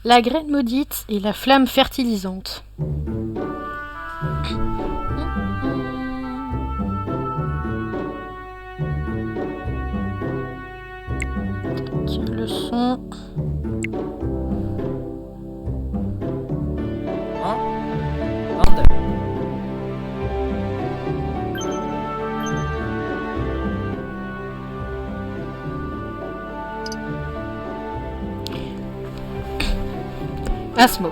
La graine maudite et la flamme fertilisante. Le son. Asmo.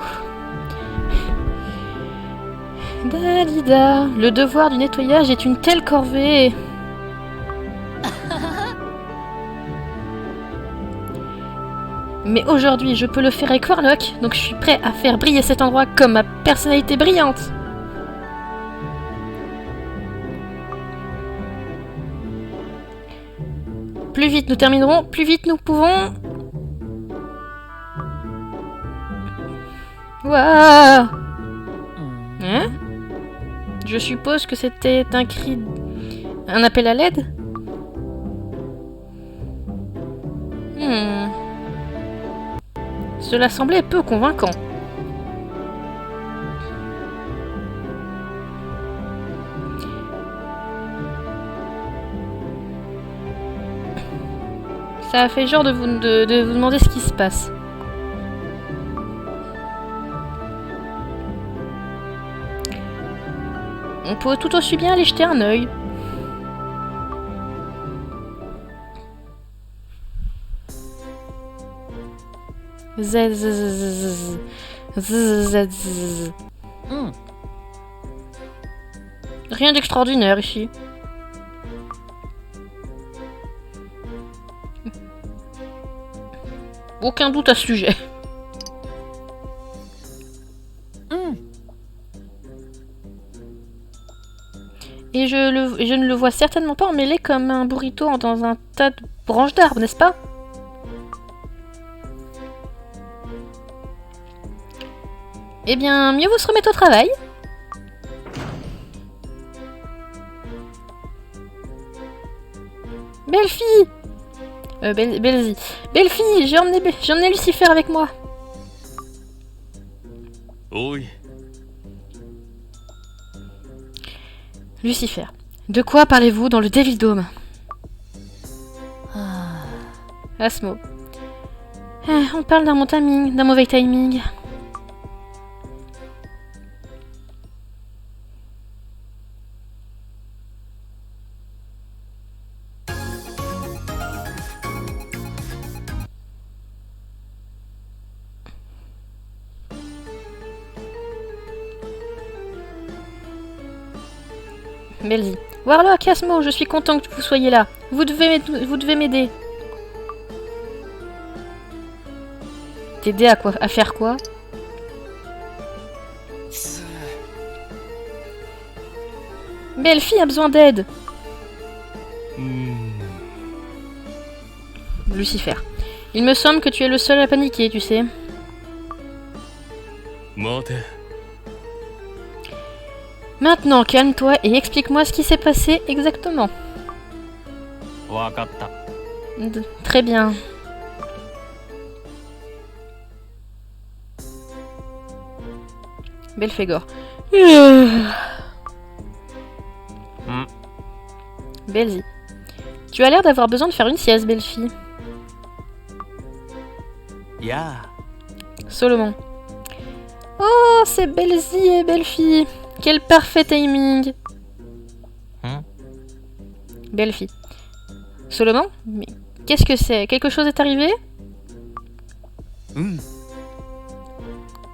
Dalida, le devoir du nettoyage est une telle corvée. Mais aujourd'hui, je peux le faire avec Warlock, donc je suis prêt à faire briller cet endroit comme ma personnalité brillante. Plus vite nous terminerons, plus vite nous pouvons... Waouh! Hein? Je suppose que c'était un cri... Un appel à l'aide? Cela semblait peu convaincant. Ça a fait genre de vous demander ce qui se passe. On peut tout aussi bien aller jeter un œil. Rien d'extraordinaire ici. Aucun doute à ce sujet. Et je ne le vois certainement pas emmêlé comme un burrito dans un tas de branches d'arbres, n'est-ce pas? Eh bien, mieux vaut se remettre au travail. Belle fille! Belzy. Belle fille, j'ai emmené Lucifer avec moi. Oui. Lucifer. De quoi parlez-vous dans le Devil Dome? Asmo. On parle d'un mauvais timing. Belzy. Warlock, Asmo, je suis content que vous soyez là. Vous devez m'aider. T'aider à quoi? À faire quoi? Belle fille a besoin d'aide. Lucifer. Il me semble que tu es le seul à paniquer, tu sais. Maintenant, calme-toi et explique-moi ce qui s'est passé exactement. Très bien. Belphégor. Belzy. Tu as l'air d'avoir besoin de faire une sieste, belle fille. Solomon. Oh, c'est Belzy et belle fille. Quel parfait timing. Belle fille. Solomon? Mais qu'est-ce que c'est? Quelque chose est arrivé?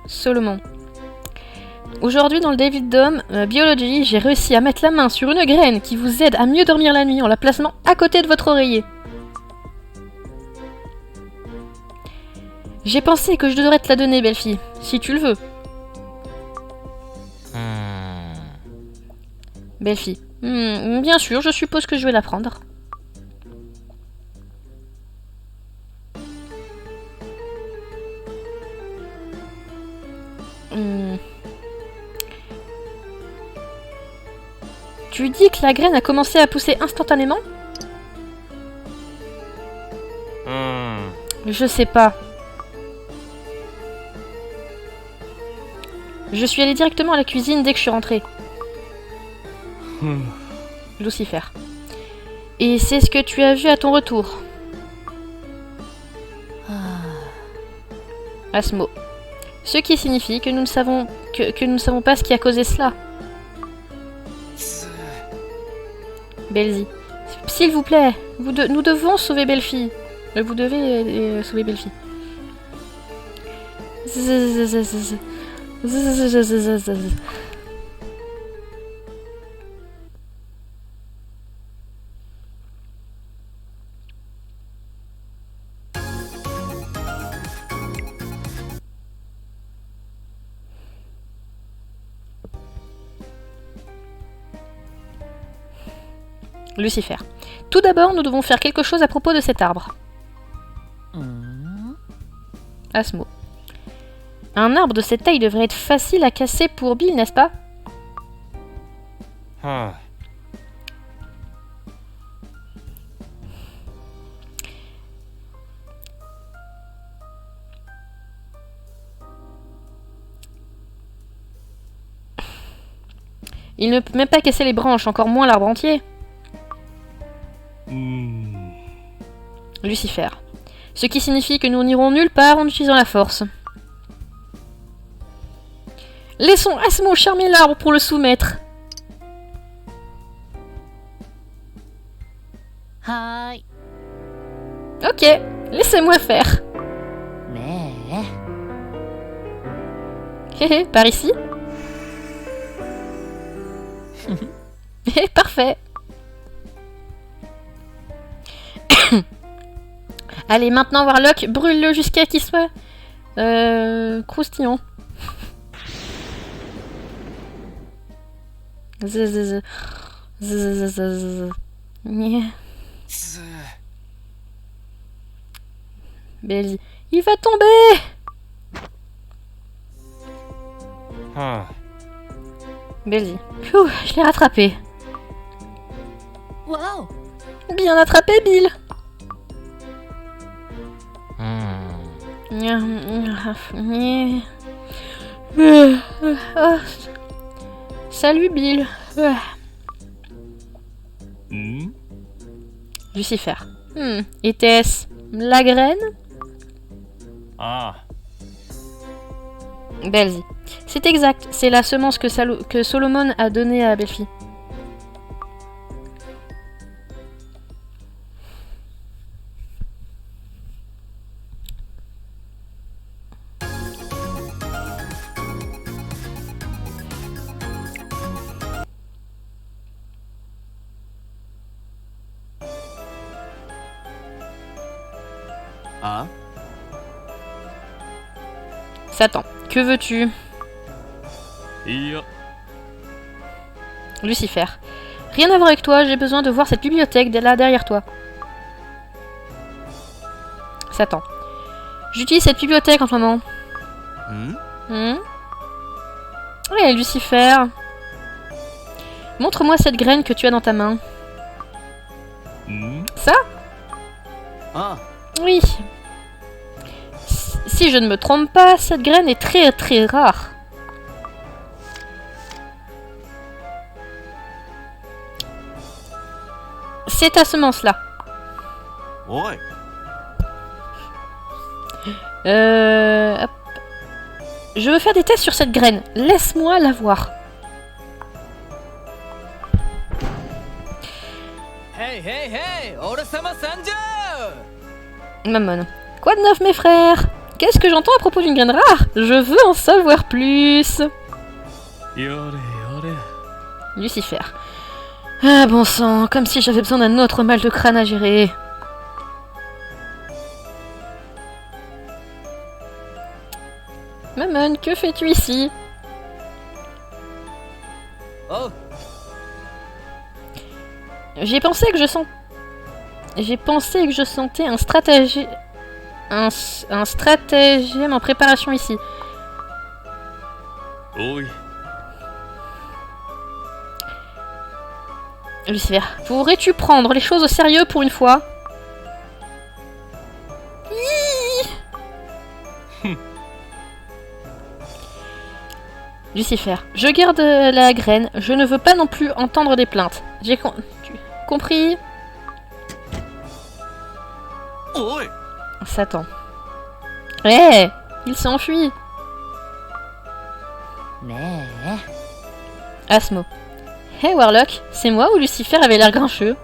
Solomon. Aujourd'hui, dans le David Dome Biology, j'ai réussi à mettre la main sur une graine qui vous aide à mieux dormir la nuit en la plaçant à côté de votre oreiller. J'ai pensé que je devrais te la donner, belle fille, si tu le veux. Belle fille. Bien sûr, je suppose que je vais la prendre. Tu dis que la graine a commencé à pousser instantanément? Je sais pas. Je suis allée directement à la cuisine dès que je suis rentrée. Lucifer. Et c'est ce que tu as vu à ton retour. Asmo. Ce qui signifie que nous ne savons pas ce qui a causé cela. Belzy. S'il vous plaît, nous devons sauver Belle-Fille. Vous devez sauver Belle-Fille. Lucifer. Tout d'abord, nous devons faire quelque chose à propos de cet arbre. Asmo. Un arbre de cette taille devrait être facile à casser pour Bill, n'est-ce pas? Il ne peut même pas casser les branches, encore moins l'arbre entier. Lucifer. Ce qui signifie que nous n'irons nulle part en utilisant la force. Laissons Asmo charmer l'arbre pour le soumettre. Ok, laissez-moi faire. Hé par ici. Parfait. Allez, maintenant Warlock, brûle-le jusqu'à qu'il soit croustillant. Belzy. Il va tomber. Belzy. Je l'ai rattrapé. Wow. Bien attrapé, Bill. Salut, Bill. Lucifer. Était-ce la graine? Belzy. C'est exact, c'est la semence que Solomon a donnée à Belle-Fille. Satan, que veux-tu? Lucifer. Rien à voir avec toi, j'ai besoin de voir cette bibliothèque là derrière toi. Satan. J'utilise cette bibliothèque en ce moment. Ouais, Lucifer. Montre-moi cette graine que tu as dans ta main. Ça? Oui. Si je ne me trompe pas, cette graine est très très rare. C'est ta semence-là. Ouais. Hop. Je veux faire des tests sur cette graine. Laisse-moi la voir. Hey, hey, hey! Ore-sama Sanjo! Mammon. Quoi de neuf, mes frères? Qu'est-ce que j'entends à propos d'une graine rare? Je veux en savoir plus. Lucifer. Ah bon sang, comme si j'avais besoin d'un autre mal de crâne à gérer. Mammon, que fais-tu ici? Oh! J'ai pensé que je sentais un stratagème en préparation ici. Oui. Lucifer, pourrais-tu prendre les choses au sérieux pour une fois? Lucifer. Je garde la graine. Je ne veux pas non plus entendre des plaintes. J'ai compris. Oi! Satan. Eh, il s'est enfui. Asmo. Hey Warlock, c'est moi ou Lucifer avait l'air grincheux?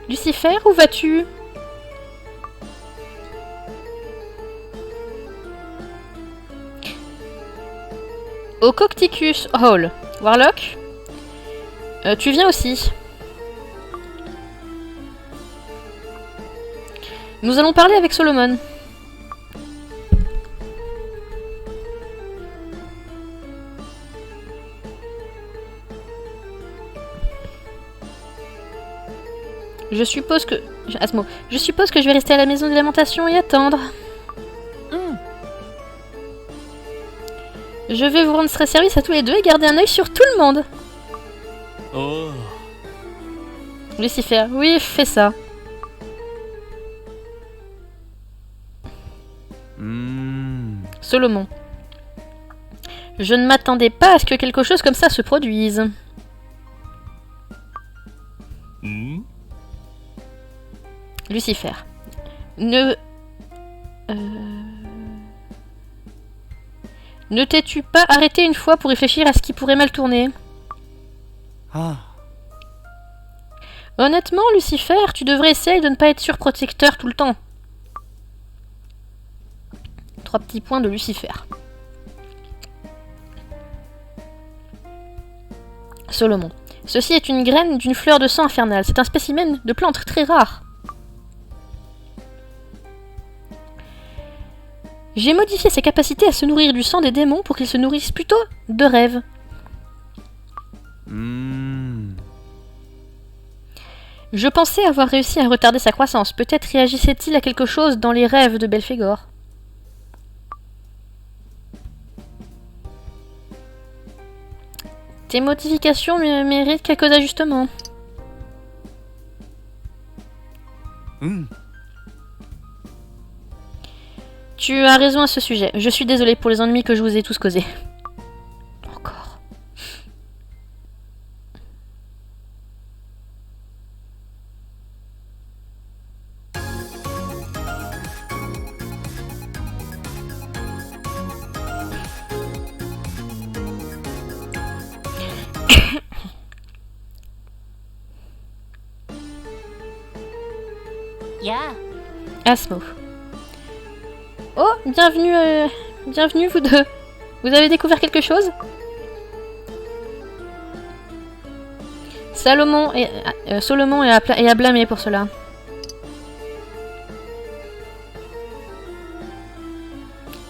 Lucifer, où vas-tu? Au Cocticus Hall. Warlock, tu viens aussi. Nous allons parler avec Solomon. Je suppose que... Asmo. Je suppose que je vais rester à la maison de lamentation et attendre. Je vais vous rendre service à tous les deux et garder un œil sur tout le monde. Oh. Lucifer. Oui, fais ça. Solomon. Je ne m'attendais pas à ce que quelque chose comme ça se produise. Lucifer. Ne t'es-tu pas arrêté une fois pour réfléchir à ce qui pourrait mal tourner? Honnêtement, Lucifer, tu devrais essayer de ne pas être surprotecteur tout le temps. 3 petits points de Lucifer. Solomon. Ceci est une graine d'une fleur de sang infernale. C'est un spécimen de plante très rare. J'ai modifié ses capacités à se nourrir du sang des démons pour qu'ils se nourrissent plutôt de rêves. Je pensais avoir réussi à retarder sa croissance. Peut-être réagissait-il à quelque chose dans les rêves de Belphégor. Tes modifications méritent quelques ajustements. Tu as raison à ce sujet. Je suis désolée pour les ennuis que je vous ai tous causés. Encore. Asmo. Oh, bienvenue vous deux. Vous avez découvert quelque chose? Solomon est à blâmer pour cela.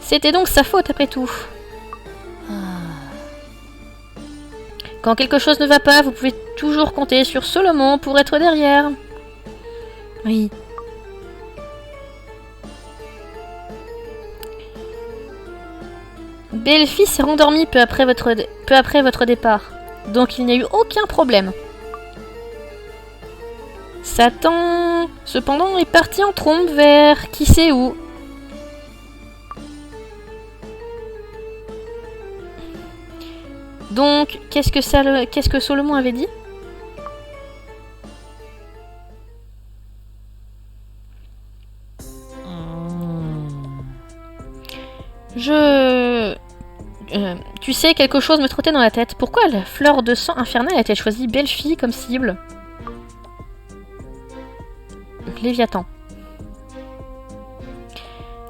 C'était donc sa faute après tout. Quand quelque chose ne va pas, vous pouvez toujours compter sur Solomon pour être derrière. Oui. Belphi s'est rendormi peu après votre départ, donc il n'y a eu aucun problème. Satan, cependant, est parti en trombe vers qui sait où. Donc, qu'est-ce que Solomon avait dit? Tu sais, quelque chose me trottait dans la tête. Pourquoi la fleur de sang infernale a-t-elle choisi Belphi comme cible? Léviathan.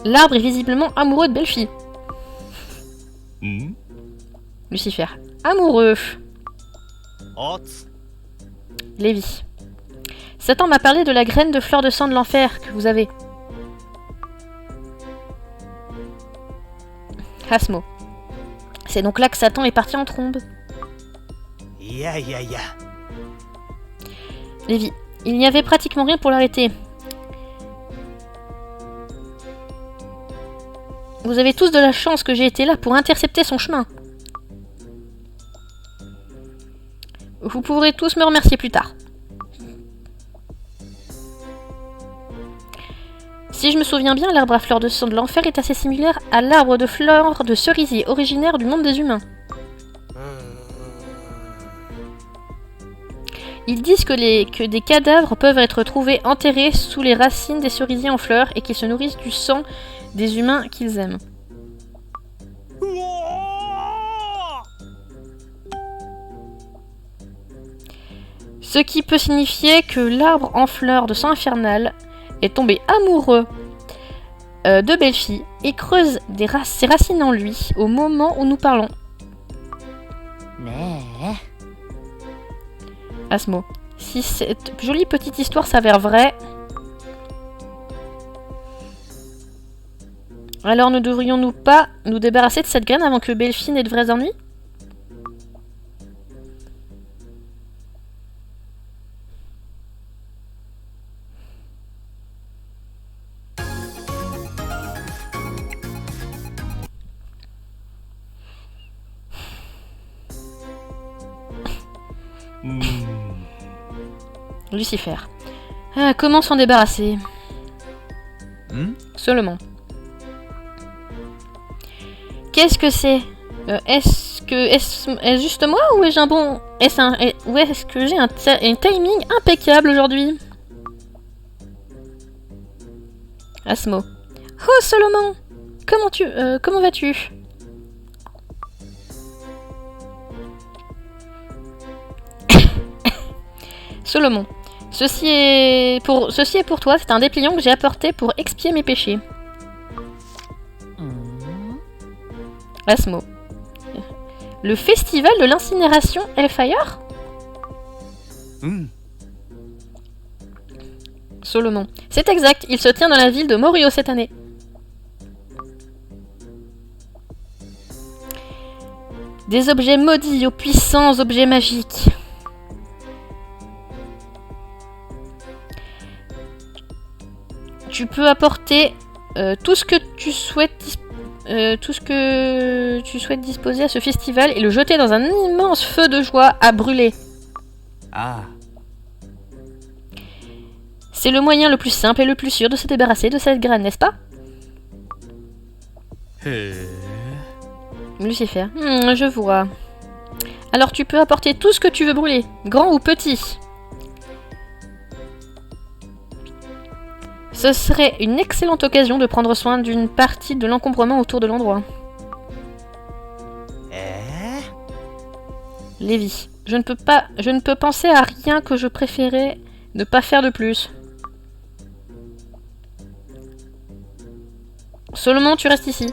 L'arbre est visiblement amoureux de Belphi. Lucifer. Amoureux. Lévi. Satan m'a parlé de la graine de fleur de sang de l'enfer que vous avez. Asmo. C'est donc là que Satan est parti en trombe. Lévi. Il n'y avait pratiquement rien pour l'arrêter. Vous avez tous de la chance que j'ai été là pour intercepter son chemin. Vous pourrez tous me remercier plus tard. Si je me souviens bien, l'arbre à fleurs de sang de l'enfer est assez similaire à l'arbre de fleurs de cerisier originaire du monde des humains. Ils disent que des cadavres peuvent être trouvés enterrés sous les racines des cerisiers en fleurs et qu'ils se nourrissent du sang des humains qu'ils aiment. Ce qui peut signifier que l'arbre en fleurs de sang infernal est tombé amoureux de Belfi et creuse ses racines en lui au moment où nous parlons. Asmo, si cette jolie petite histoire s'avère vraie, alors ne devrions-nous pas nous débarrasser de cette graine avant que Belfi n'ait de vrais ennuis? Lucifer. Ah, comment s'en débarrasser? Seulement. Qu'est-ce que c'est? Est-ce juste moi ou est-ce un bon... Ou est-ce que j'ai un timing impeccable aujourd'hui? Asmo. Oh Solomon! Comment vas-tu? Solomon. Ceci est pour toi, c'est un dépliant que j'ai apporté pour expier mes péchés. Asmo. Le festival de l'incinération Hellfire? Solomon. C'est exact, il se tient dans la ville de Morio cette année. Des objets maudits aux puissants objets magiques. Tu peux apporter tout ce que tu souhaites disposer à ce festival et le jeter dans un immense feu de joie à brûler. C'est le moyen le plus simple et le plus sûr de se débarrasser de cette graine, n'est-ce pas? Lucifer. Je vois. Alors tu peux apporter tout ce que tu veux brûler, grand ou petit. Ce serait une excellente occasion de prendre soin d'une partie de l'encombrement autour de l'endroit. Lévi. Je ne peux penser à rien que je préférais ne pas faire de plus. Solomon, tu restes ici.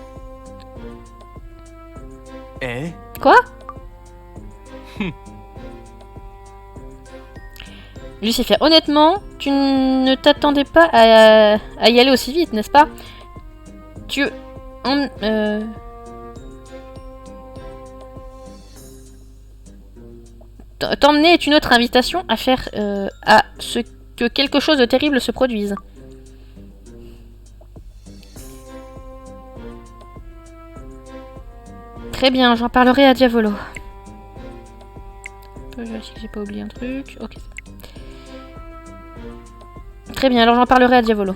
Quoi? Lucifer, honnêtement, tu ne t'attendais pas à y aller aussi vite, n'est-ce pas? T'emmener est une autre invitation à faire à ce que quelque chose de terrible se produise. Très bien, j'en parlerai à Diavolo. Je vérifie que j'ai pas oublié un truc. Ok. Très bien, alors j'en parlerai à Diavolo.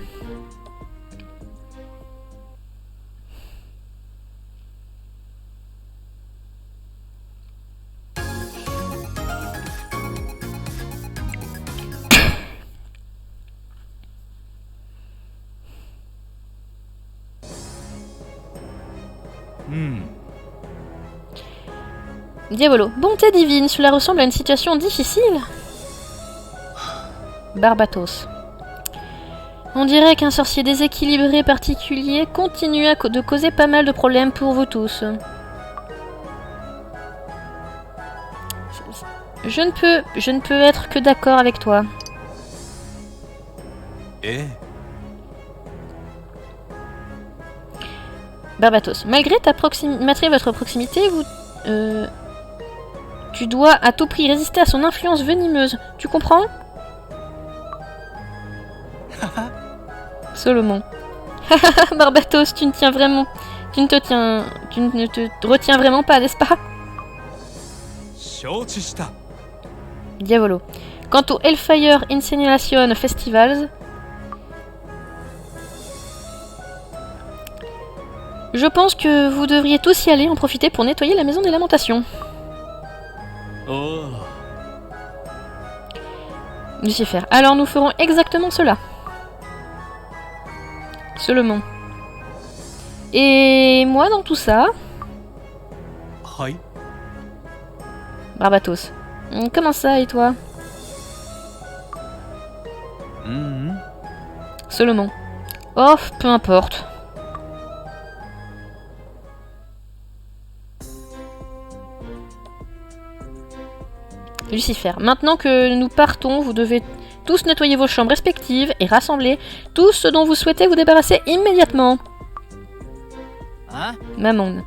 Diavolo. Bonté divine, cela ressemble à une situation difficile. Barbatos. On dirait qu'un sorcier déséquilibré particulier continue de causer pas mal de problèmes pour vous tous. Je ne peux être que d'accord avec toi. Barbatos. Malgré votre proximité, tu dois à tout prix résister à son influence venimeuse. Tu comprends? Solomon. Barbatos, tu Tu ne te retiens vraiment pas, n'est-ce pas? 承知した Diavolo. Quant au Hellfire Incineration Festivals, je pense que vous devriez tous y aller en profiter pour nettoyer la maison des lamentations. おお Lucifer. Alors nous ferons exactement cela. Seulement. Et moi dans tout ça, はい Barbatos. Comment ça et toi? うん Solomon. Oh, peu importe. Lucifer. Maintenant que nous partons, vous devez tous nettoyer vos chambres respectives et rassembler tout ce dont vous souhaitez vous débarrasser immédiatement. あ Mammon.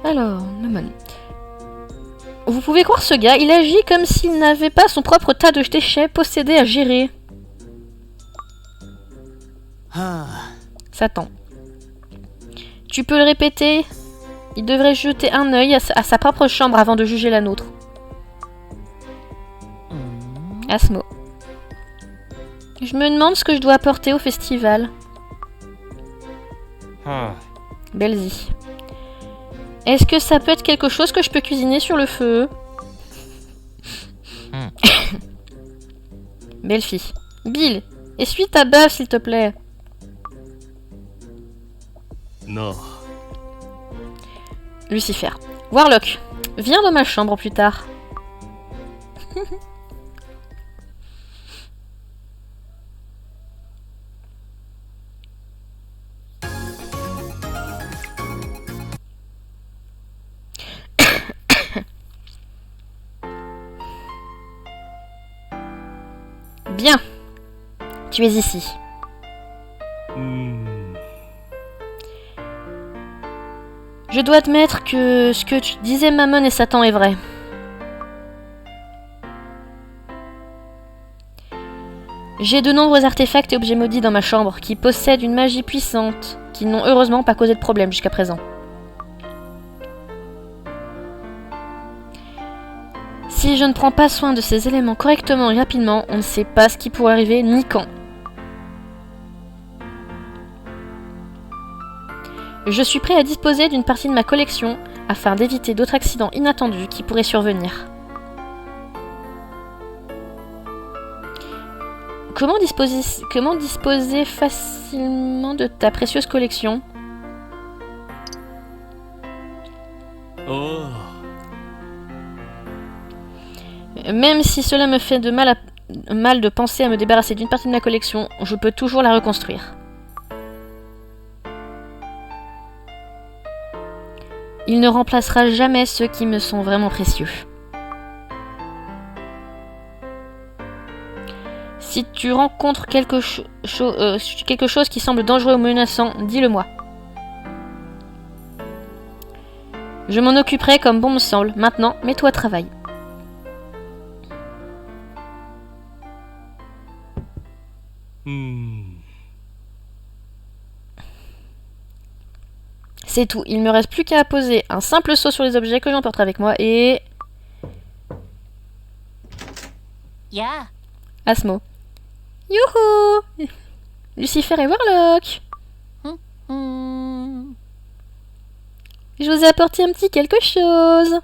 Alors, Mammon. Vous pouvez croire ce gars, il agit comme s'il n'avait pas son propre tas de déchets possédés à gérer. はあ Satan. Tu peux le répéter? Il devrait jeter un œil à sa propre chambre avant de juger la nôtre. Asmo. Je me demande ce que je dois apporter au festival. は Belzy. Est-ce que ça peut être quelque chose que je peux cuisiner sur le feu? Belle fille. Bill, essuie ta baffe s'il te plaît. なあ Lucifer. Warlock, viens dans ma chambre plus tard. Bien. Tu es ici. うーん Je dois admettre que ce que tu disais Mammon et Satan est vrai. J'ai de nombreux artefacts et objets maudits dans ma chambre qui possèdent une magie puissante, qui n'ont heureusement pas causé de problème jusqu'à présent. Si je ne prends pas soin de ces éléments correctement et rapidement, on ne sait pas ce qui pourrait arriver ni quand. Je suis prêt à disposer d'une partie de ma collection afin d'éviter d'autres accidents inattendus qui pourraient survenir. Comment disposer facilement de ta précieuse collection? おお Même si cela me fait mal de penser à me débarrasser d'une partie de ma collection, je peux toujours la reconstruire. Il ne remplacera jamais ceux qui me sont vraiment précieux. Si tu rencontres quelque chose qui semble dangereux ou menaçant, dis-le-moi. Je m'en occuperai comme bon me semble. Maintenant, mets-toi à travail. C'est tout. Il me reste plus qu'à poser un simple saut sur les objets que j'emporterai avec moi et... や Asmo. Youhou! Lucifer et Warlock. あうーん Je vous ai apporté un petit quelque chose.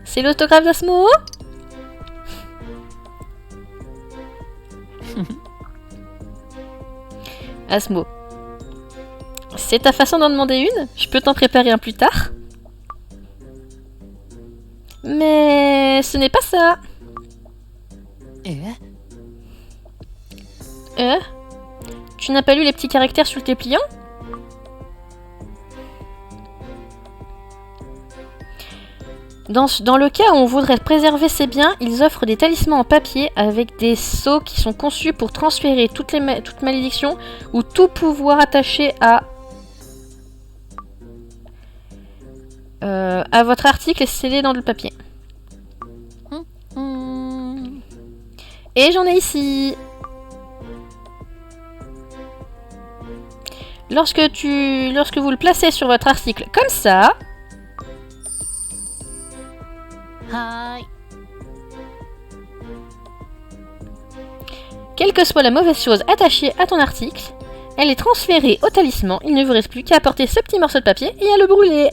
C'est l'autographe d'Asmo? Asmo. C'est ta façon d'en demander une? Je peux t'en préparer un plus tard? Mais ce n'est pas ça. え Euh Tu n'as pas lu les petits caractères sur le dépliant? Dans le cas où on voudrait préserver ses biens, ils offrent des talismans en papier avec des sceaux qui sont conçus pour transférer toute malédiction ou tout pouvoir attaché à votre article et scellé dans le papier. Et j'en ai ici. Lorsque vous le placez sur votre article comme ça, quelle que soit la mauvaise chose attachée à ton article, elle est transférée au talisman. Il ne vous reste plus qu'à apporter ce petit morceau de papier et à le brûler.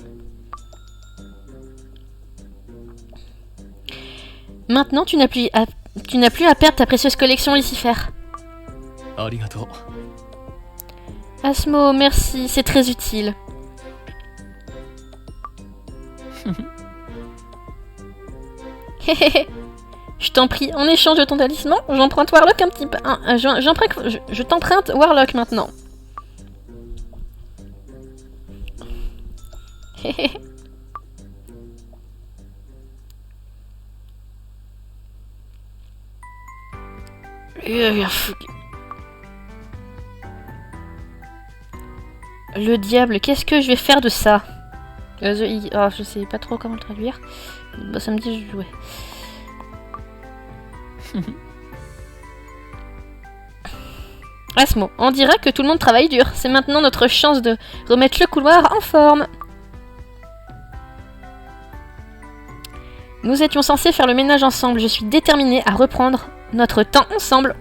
Maintenant, tu n'as plus à perdre ta précieuse collection Lucifer. ありがとう。 Asmo, merci, c'est très utile. Je t'en prie, en échange de ton talisman, j'emprunte Warlock un petit peu. Je t'emprunte Warlock maintenant. Le diable, qu'est-ce que je vais faire de ça? Je sais pas trop comment le traduire. Bah, ça me dit ouais. Asmo, on dirait que tout le monde travaille dur. C'est maintenant notre chance de remettre le couloir en forme. Nous étions censés faire le ménage ensemble. Je suis déterminée à reprendre notre temps ensemble.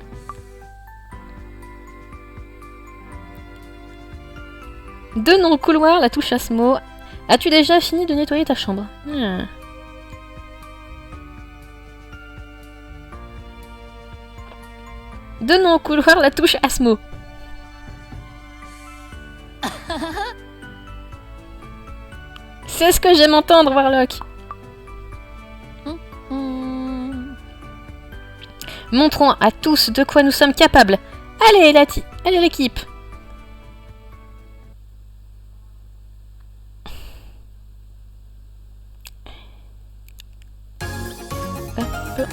Donnons au couloir la touche Asmo. As-tu déjà fini de nettoyer ta chambre? Donnons au couloir la touche Asmo. C'est ce que j'aime entendre, Warlock. Montrons à tous de quoi nous sommes capables. Allez, allez l'équipe. Hop.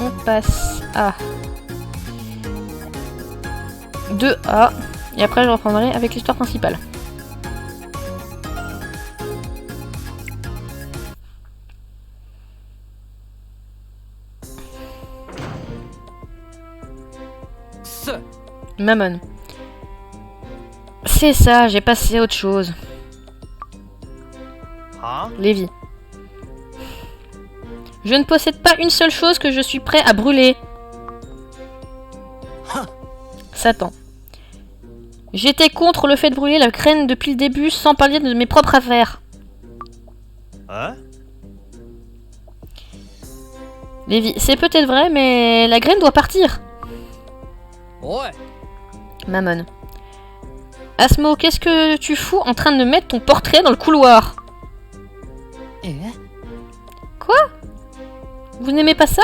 On passe à 2A et après je reprendrai avec l'histoire principale. Mammon. C'est ça, j'ai passé à autre chose. Lévi. Je ne possède pas une seule chose que je suis prêt à brûler. Satan. J'étais contre le fait de brûler la graine depuis le début sans parler de mes propres affaires. Lévi, c'est peut-être vrai, mais la graine doit partir. Ouais. Mammon. Asmo, qu'est-ce que tu fous en train de mettre ton portrait dans le couloir? Quoi? Vous n'aimez pas ça?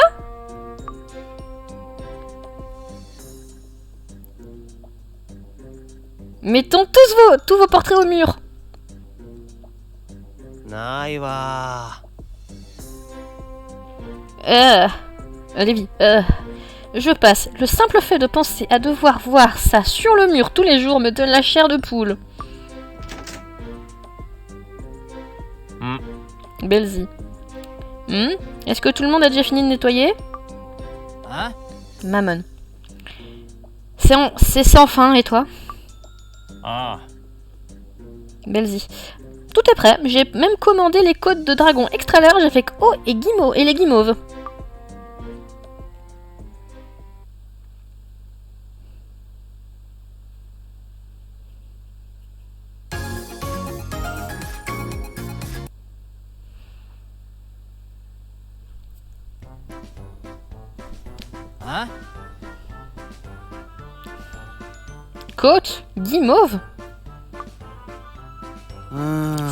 Mettons tous vos portraits au mur. Lévi, je passe. Le simple fait de penser à devoir voir ça sur le mur tous les jours me donne la chair de poule. Belzy. Est-ce que tout le monde a déjà fini de nettoyer? Mammon. C'est sans fin, et toi? Belzy. Tout est prêt. J'ai même commandé les côtes de dragon extra large avec eau et les guimauves. Côte guimauve.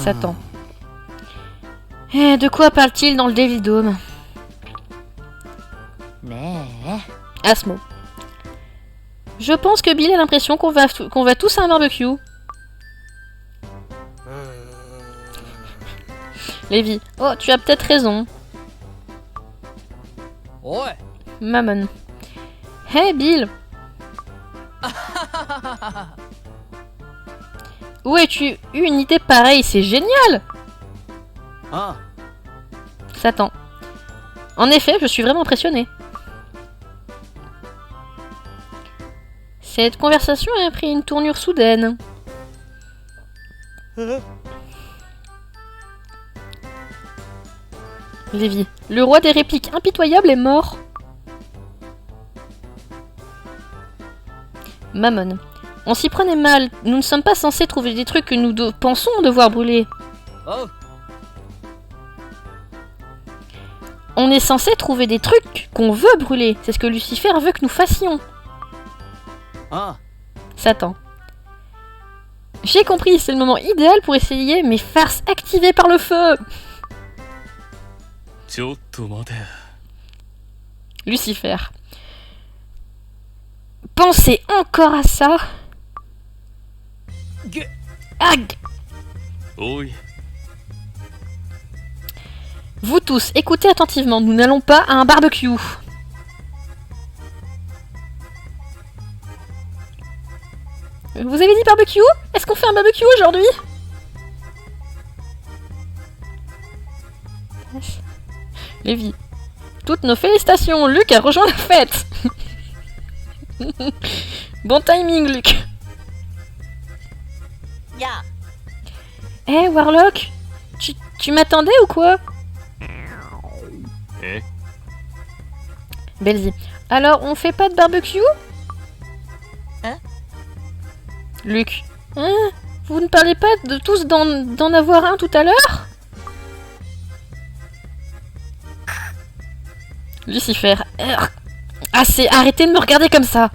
Satan. Et de quoi parle-t-il dans le Devil Dome? Asmo. Je pense que Bill a l'impression qu'on va tous à un barbecue. Lévi. Oh, tu as peut-être raison. Ouais. Mammon. Hey Bill. Où as-tu eu une idée pareille? C'est génial. Ah. Satan. En effet, je suis vraiment impressionné. Cette conversation a pris une tournure soudaine. Lévi. Le roi des répliques impitoyables est mort. Mammon. On s'y prenait mal. Nous ne sommes pas censés trouver des trucs que nous pensons devoir brûler. Oh. On est censé trouver des trucs qu'on veut brûler. C'est ce que Lucifer veut que nous fassions. Ah. Satan. J'ai compris, c'est le moment idéal pour essayer mes farces activées par le feu. ちょっと待て。 Lucifer. Pensez encore à ça. Gue. Ag. おい、 Vous tous, écoutez attentivement, nous n'allons pas à un barbecue. Vous avez dit barbecue? Est-ce qu'on fait un barbecue aujourd'hui? Lévi. Toutes nos félicitations, Luc a rejoint la fête. Bon timing, Luc. Ya. Eh, Warlock, tu m'attendais ou quoi? え Belzy. Alors, on fait pas de barbecue? Hein? Luc. Hein? Vous ne parlez pas de tous d'en avoir un tout à l'heure? Lucifer. Assez, arrêtez de me regarder comme ça.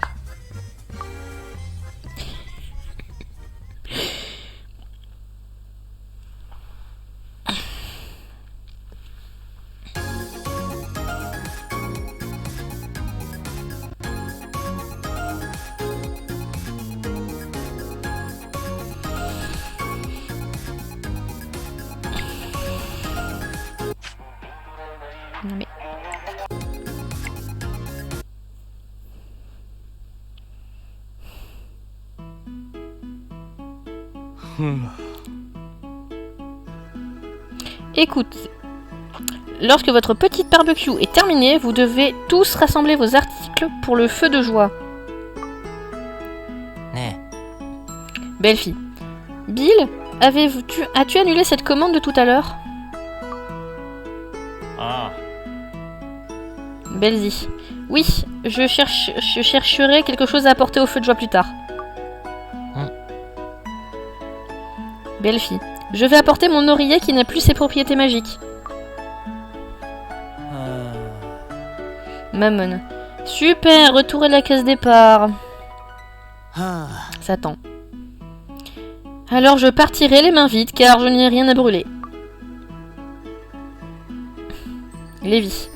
Non mais... Écoute, lorsque votre petite barbecue est terminée, vous devez tous rassembler vos articles pour le feu de joie. ね Belle fille. Bill, as-tu annulé cette commande de tout à l'heure? あ Belzy. Oui, je chercherai quelque chose à apporter au feu de joie plus tard. Belle fille. Je vais apporter mon oreiller qui n'a plus ses propriétés magiques. あ。 Mammon. Super, retour à la case départ. はあ。 Satan. Alors je partirai les mains vides car je n'ai rien à brûler. Lévi.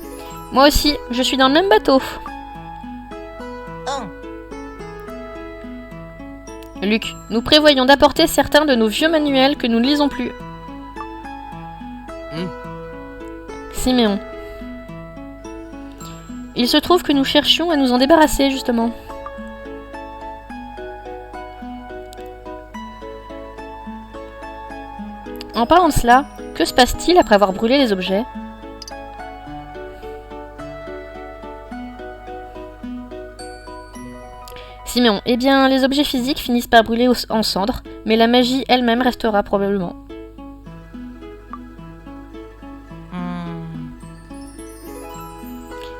Moi aussi, je suis dans le même bateau. Luc, nous prévoyons d'apporter certains de nos vieux manuels que nous ne lisons plus. Siméon. Il se trouve que nous cherchions à nous en débarrasser, justement. En parlant de cela, que se passe-t-il après avoir brûlé les objets ? Siméon, eh bien, les objets physiques finissent par brûler en cendres, mais la magie elle-même restera probablement.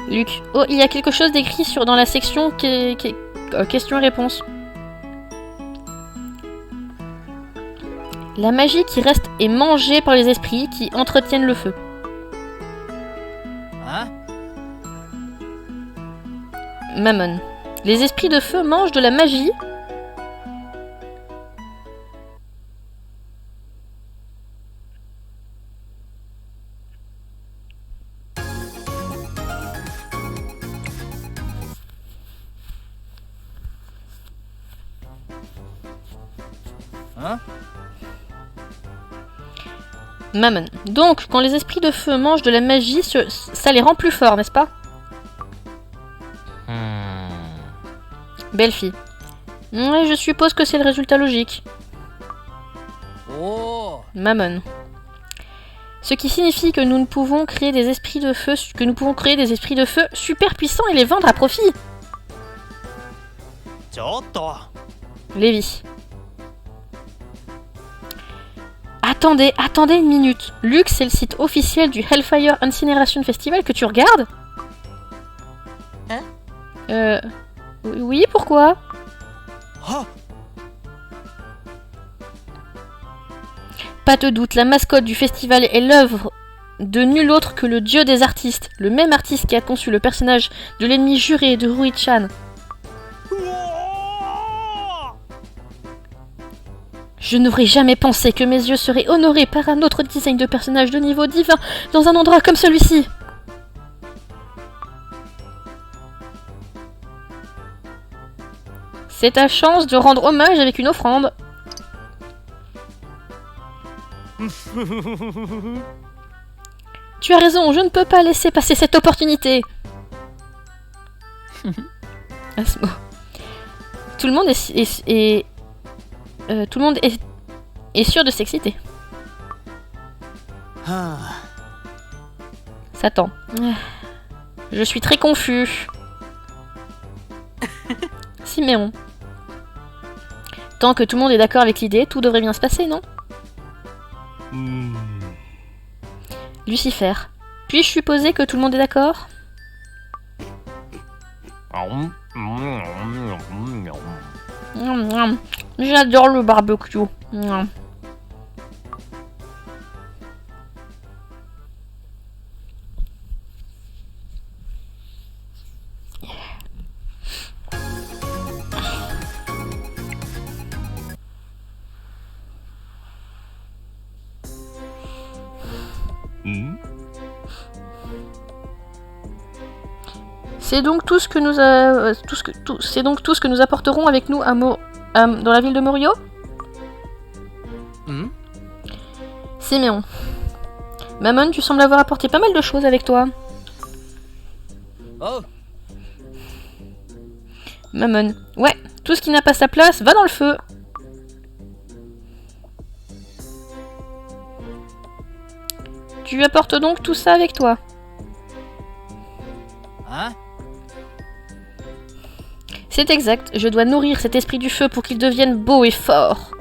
Luc, oh, il y a quelque chose d'écrit dans la section questions-réponses. La magie qui reste est mangée par les esprits qui entretiennent le feu. Hein? Mammon. Les esprits de feu mangent de la magie. Hein? Mammon. Donc, quand les esprits de feu mangent de la magie, ça les rend plus forts, n'est-ce pas? Belle fille. Ouais, je suppose que c'est le résultat logique. Oh. Mammon. Ce qui signifie que nous pouvons créer des esprits de feu, super puissants et les vendre à profit. Lévi. Attendez une minute. Luke, c'est le site officiel du Hellfire Incineration Festival que tu regardes? Hein? Oui, pourquoi? Ah. Pas de doute, la mascotte du festival est l'œuvre de nul autre que le dieu des artistes, le même artiste qui a conçu le personnage de l'ennemi juré de Rui-chan. Je n'aurais jamais pensé que mes yeux seraient honorés par un autre design de personnage de niveau divin dans un endroit comme celui-ci. C'est ta chance de rendre hommage avec une offrande. Tu as raison, je ne peux pas laisser passer cette opportunité. Asmo. Tout le monde est sûr de s'exciter. Ah. Satan. Je suis très confus. Siméon. Tant que tout le monde est d'accord avec l'idée, tout devrait bien se passer, non? Lucifer. Puis-je supposer que tout le monde est d'accord? J'adore le barbecue. C'est donc tout ce que nous apporterons avec nous dans la ville de Morio. Siméon. Mammon, tu sembles avoir apporté pas mal de choses avec toi. Oh. Mammon. Ouais, tout ce qui n'a pas sa place va dans le feu. Tu apportes donc tout ça avec toi. Hein? C'est exact, je dois nourrir cet esprit du feu pour qu'il devienne beau et fort.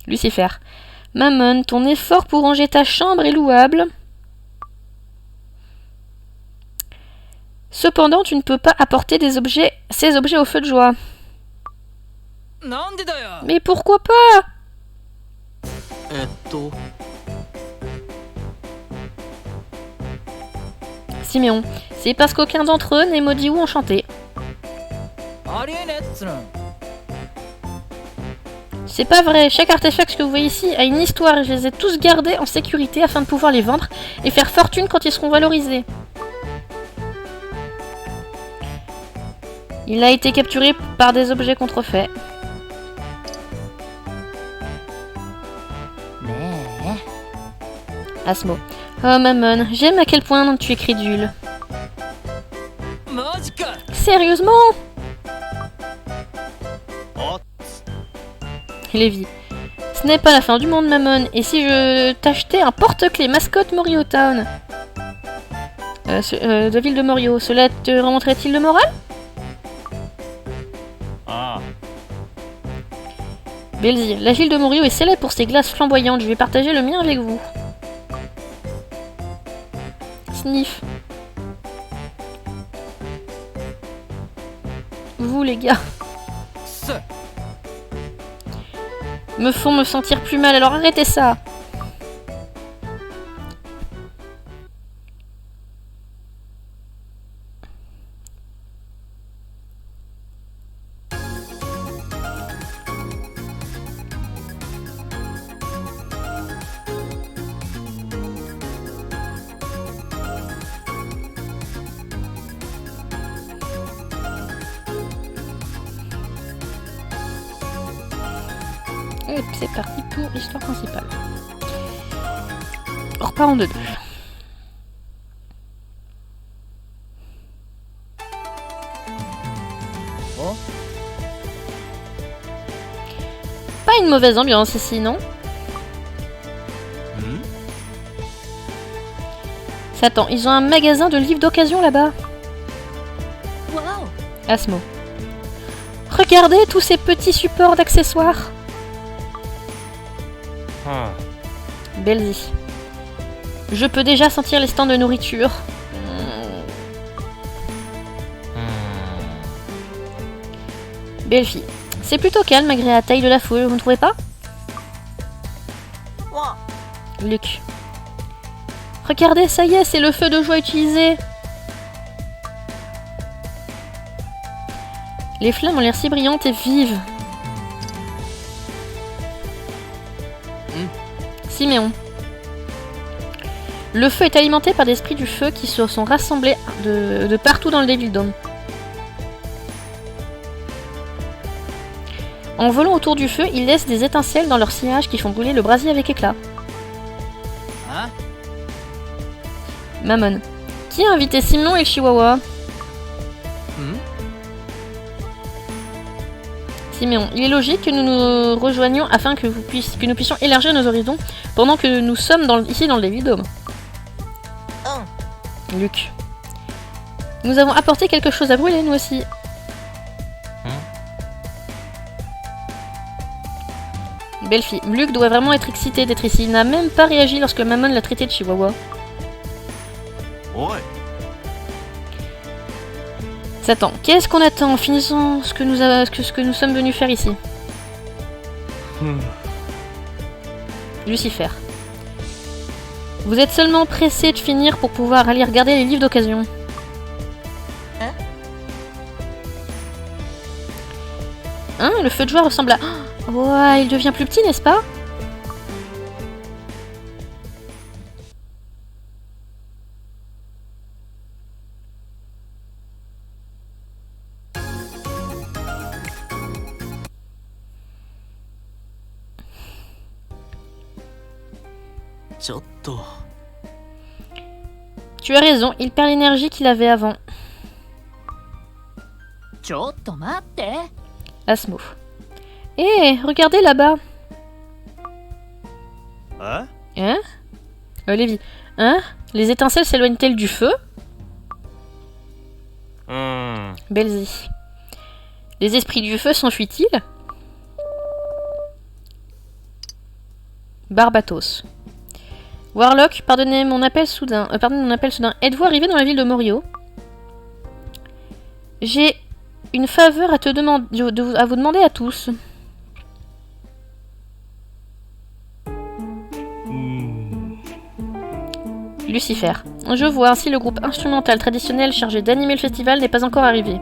Lucifer. Mammon, ton effort pour ranger ta chambre est louable. Cependant, tu ne peux pas apporter ces objets au feu de joie. Mais pourquoi pas? Siméon. C'est parce qu'aucun d'entre eux n'est maudit ou enchanté. C'est pas vrai, chaque artefact que vous voyez ici a une histoire et je les ai tous gardés en sécurité afin de pouvoir les vendre et faire fortune quand ils seront valorisés. Il a été capturé par des objets contrefaits. Mais... Asmo. Oh Mammon, j'aime à quel point tu es crédule. Sérieusement? Lévi. Ce n'est pas la fin du monde, Mammon. Et si je t'achetais un porte-clés mascotte Morio Town de ville de Morio, cela te remonterait-il le moral? Belzy, la ville de Morio est célèbre pour ses glaces flamboyantes. Je vais partager le mien avec vous. Sniff. Vous, les gars, me font me sentir plus mal, alors arrêtez ça. Et c'est parti pour l'histoire principale. On repart en 2-2. Bon. Pas une mauvaise ambiance ici, non? Attends, ils ont un magasin de livres d'occasion là-bas. Wow. Asmo. Regardez tous ces petits supports d'accessoires. Belzy. Je peux déjà sentir les stands de nourriture. Belle fille. C'est plutôt calme malgré la taille de la foule, vous ne trouvez pas? Wow. Luc. Regardez, ça y est, c'est le feu de joie utilisé. Les flammes ont l'air si brillantes et vives. Siméon. Le feu est alimenté par des esprits du feu qui se sont rassemblés de partout dans le Devil Dome. En volant autour du feu, ils laissent des étincelles dans leur sillage qui font brûler le brasier avec éclat. Hein? Mammon. Qui a invité Siméon et le Chihuahua? Siméon. Il est logique que nous nous rejoignions afin que nous puissions élargir nos horizons pendant que nous sommes ici dans le Devil Dome. Luc. Nous avons apporté quelque chose à brûler, nous aussi. Belle fille. Luc doit vraiment être excité d'être ici. Il n'a même pas réagi lorsque Mammon l'a traité de Chihuahua. Ouais. Satan, qu'est-ce qu'on attend? Finissons ce que nous sommes venus faire ici. Lucifer. Vous êtes seulement pressé de finir pour pouvoir aller regarder les livres d'occasion. Hein? Le feu de joie ressemble à... Ouais, il devient plus petit, n'est-ce pas? Tu as raison, il perd l'énergie qu'il avait avant. Asmo. Hé, regardez là-bas. Hein? Hein? Lévi. Hein? Les étincelles s'éloignent-elles du feu? Belzy. Les esprits du feu s'enfuient-ils? Barbatos. Warlock, pardonnez mon appel soudain. Êtes-vous arrivé dans la ville de Morio? J'ai une faveur à te demander, à vous demander à tous. Lucifer. Je vois, ainsi le groupe instrumental traditionnel chargé d'animer le festival n'est pas encore arrivé.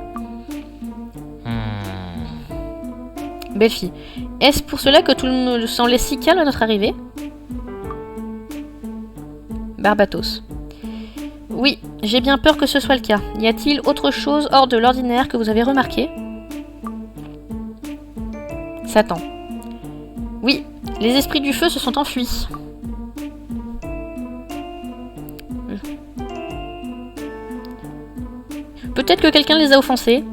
Belle fille. Est-ce pour cela que tout le monde semblait si calme à notre arrivée? Barbatos. Oui, j'ai bien peur que ce soit le cas. Y a-t-il autre chose hors de l'ordinaire que vous avez remarqué? Satan. Oui, les esprits du feu se sont enfuis. Peut-être que quelqu'un les a offensés.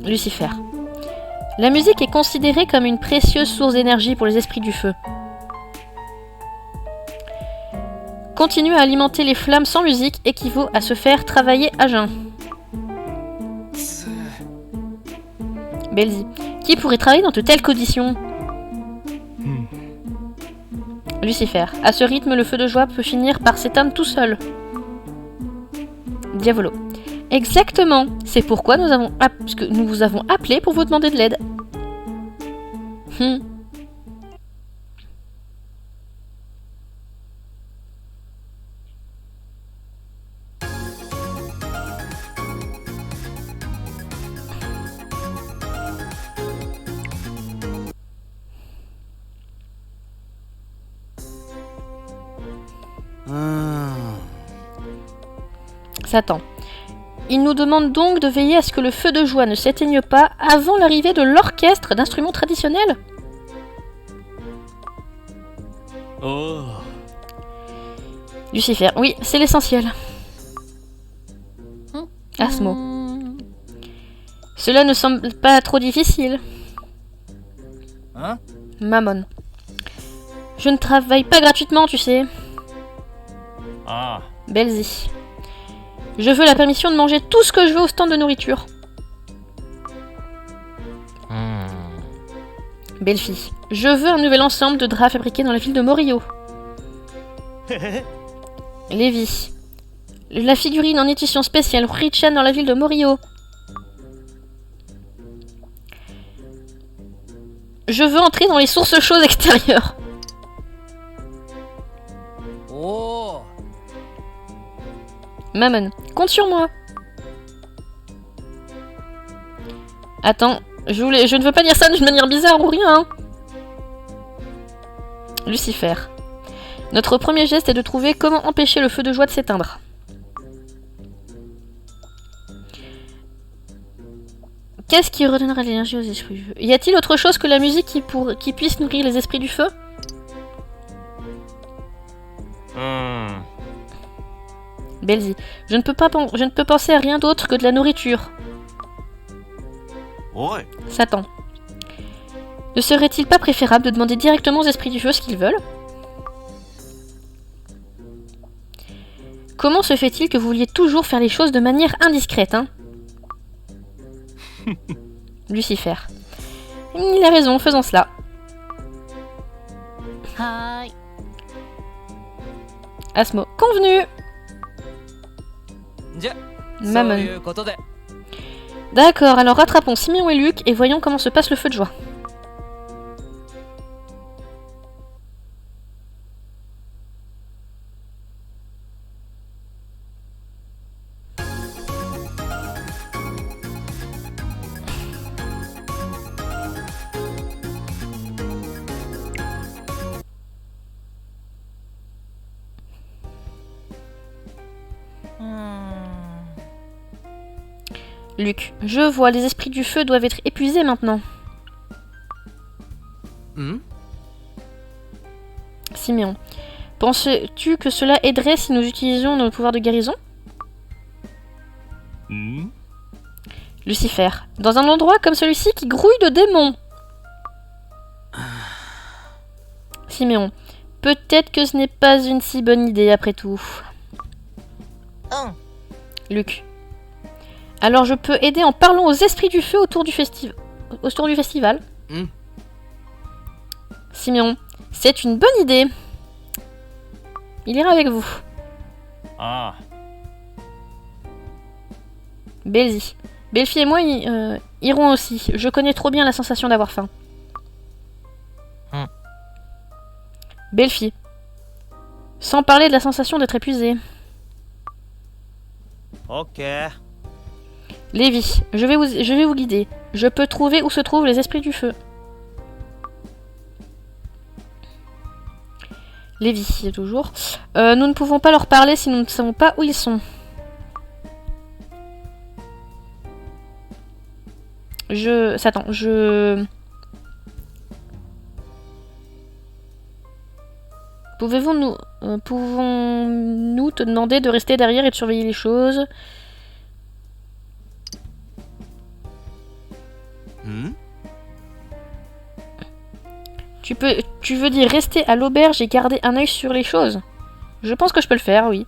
Lucifer. La musique est considérée comme une précieuse source d'énergie pour les esprits du feu. Continuer à alimenter les flammes sans musique équivaut à se faire travailler à jeun. Belzy. Qui pourrait travailler dans de telles conditions? Lucifer. À ce rythme, le feu de joie peut finir par s'éteindre tout seul. Diavolo. Exactement. C'est pourquoi nous vous avons appelé pour vous demander de l'aide. Satan. Il nous demande donc de veiller à ce que le feu de joie ne s'éteigne pas avant l'arrivée de l'orchestre d'instruments traditionnels. おお Lucifer, oui, c'est l'essentiel. Asmo. Cela ne semble pas trop difficile. ん Mammon. Je ne travaille pas gratuitement, tu sais. あ Belzy. Je veux la permission de manger tout ce que je veux au stand de nourriture. あ。うん。 Belfi. Je veux un nouvel ensemble de draps fabriqués dans la ville de Morio. Lévi. La figurine en édition spéciale Richan dans la ville de Morio. Je veux entrer dans les sources chaudes extérieures. おお。 Mammon. Compte sur moi. Attends, je ne veux pas dire ça d'une manière bizarre ou rien. Hein. Lucifer. Notre premier geste est de trouver comment empêcher le feu de joie de s'éteindre. Qu'est-ce qui redonnera l'énergie aux esprits du feu? Y a-t-il autre chose que la musique qui puisse nourrir les esprits du feu? うん。 Belzy. Je ne peux penser à rien d'autre que de la nourriture. おい Satan. Ne serait-il pas préférable de demander directement aux esprits du feu ce qu'ils veulent? Comment se fait-il que vous vouliez toujours faire les choses de manière indiscrète, hein? Lucifer. Il a raison, faisons cela. はーい。 Asmo. Convenu. じゃ、 Mammon. そういうことで。 D'accord, alors rattrapons Simeon et Luc et voyons comment se passe le feu de joie. Luc, je vois, les esprits du feu doivent être épuisés maintenant. ん Simeon, penses-tu que cela aiderait si nous utilisions nos pouvoirs de guérison? ん Lucifer, dans un endroit comme celui-ci qui grouille de démons. Simeon, peut-être que ce n'est pas une si bonne idée après tout. うん。 Luc, alors je peux aider en parlant aux esprits du feu autour du festival. Hmm. Simeon, c'est une bonne idée. Il ira avec vous. ああ。 Belzy. Belfi et moi irons aussi. Je connais trop bien la sensation d'avoir faim. Hmm. Belfi. Sans parler de la sensation d'être épuisé. オッケー。 Lévi, je vais vous guider. Je peux trouver où se trouvent les esprits du feu. Lévi, toujours. Nous ne pouvons pas leur parler si nous ne savons pas où ils sont. Satan, Pouvons-nous te demander de rester derrière et de surveiller les choses? ん Tu veux dire rester à l'auberge et garder un œil sur les choses? Je pense que je peux le faire, oui.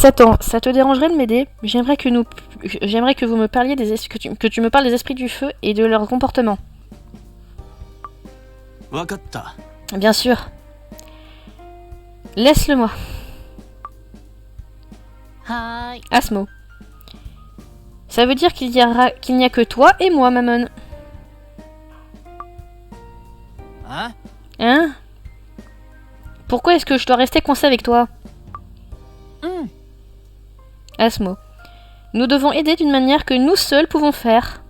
Satan, ça te dérangerait de m'aider? J'aimerais que vous me parliez que tu me parles des esprits du feu et de leur comportement. わかった。 Bien sûr. Laisse-le-moi. はーい。 Asmo. Ça veut dire qu'il n'y a que toi et moi, Mammon. あ Hein? Pourquoi est-ce que je dois rester coincé avec toi? うん。 Asmo. Nous devons aider d'une manière que nous seuls pouvons faire.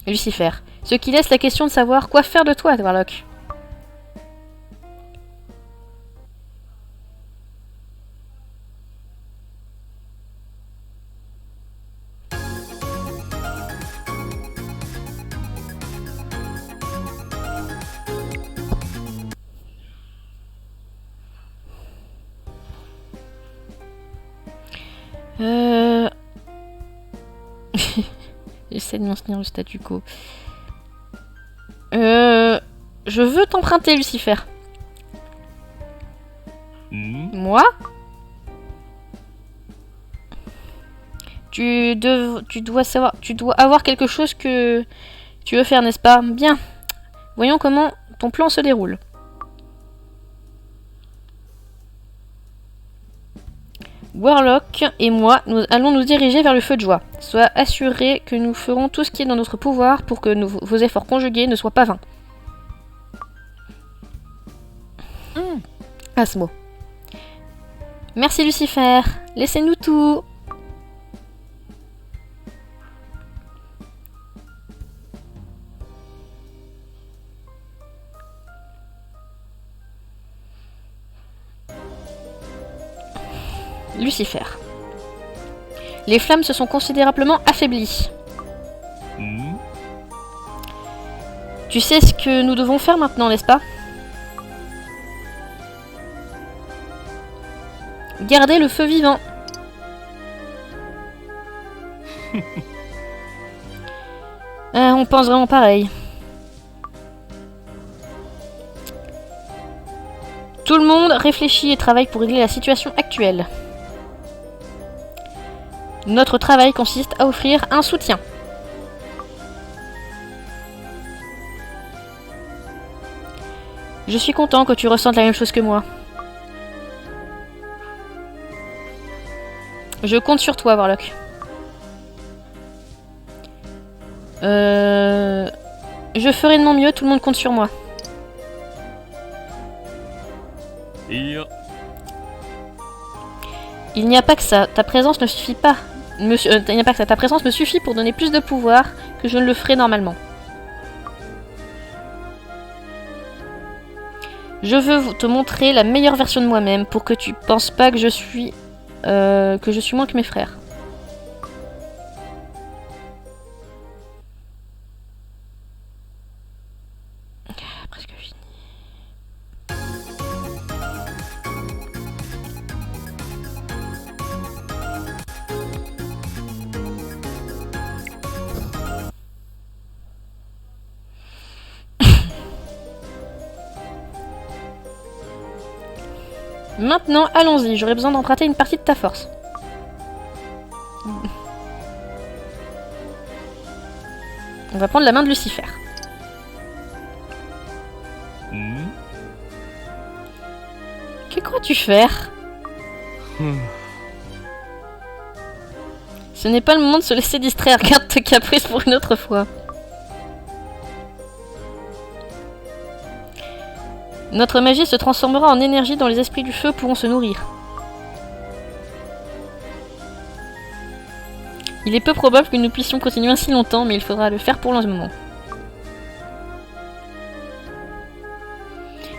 Lucifer. Ce qui laisse la question de savoir quoi faire de toi, Warlock. J'essaie de maintenir le statu quo. Je veux t'emprunter, Lucifer. ん Moi? Tu dois avoir quelque chose que tu veux faire, n'est-ce pas? Bien. Voyons comment ton plan se déroule. Warlock et moi, nous allons nous diriger vers le feu de joie. Sois assuré que nous ferons tout ce qui est dans notre pouvoir pour que vos efforts conjugués ne soient pas vains. Asmo. Merci Lucifer. Laissez-nous tout. Lucifer. Les flammes se sont considérablement affaiblies. ん Tu sais ce que nous devons faire maintenant, n'est-ce pas? Garder le feu vivant. On pense vraiment pareil. Tout le monde réfléchit et travaille pour régler la situation actuelle. Notre travail consiste à offrir un soutien. Je suis content que tu ressentes la même chose que moi. Je compte sur toi, Warlock. Je ferai de mon mieux, tout le monde compte sur moi. いや Il n'y a pas que ça, ta présence ne suffit pas. Il n'y a pas que ça, ta présence me suffit pour donner plus de pouvoir que je ne le ferais normalement. Je veux te montrer la meilleure version de moi-même pour que tu penses pas que je suis moins que mes frères. Presque fini. Maintenant, allons-y, j'aurais besoin d'emprunter une partie de ta force. On va prendre la main de Lucifer. ん Que crois-tu faire? Ce n'est pas le moment de se laisser distraire, garde tes caprices pour une autre fois. Notre magie se transformera en énergie dont les esprits du feu pourront se nourrir. Il est peu probable que nous puissions continuer ainsi longtemps, mais il faudra le faire pour le moment.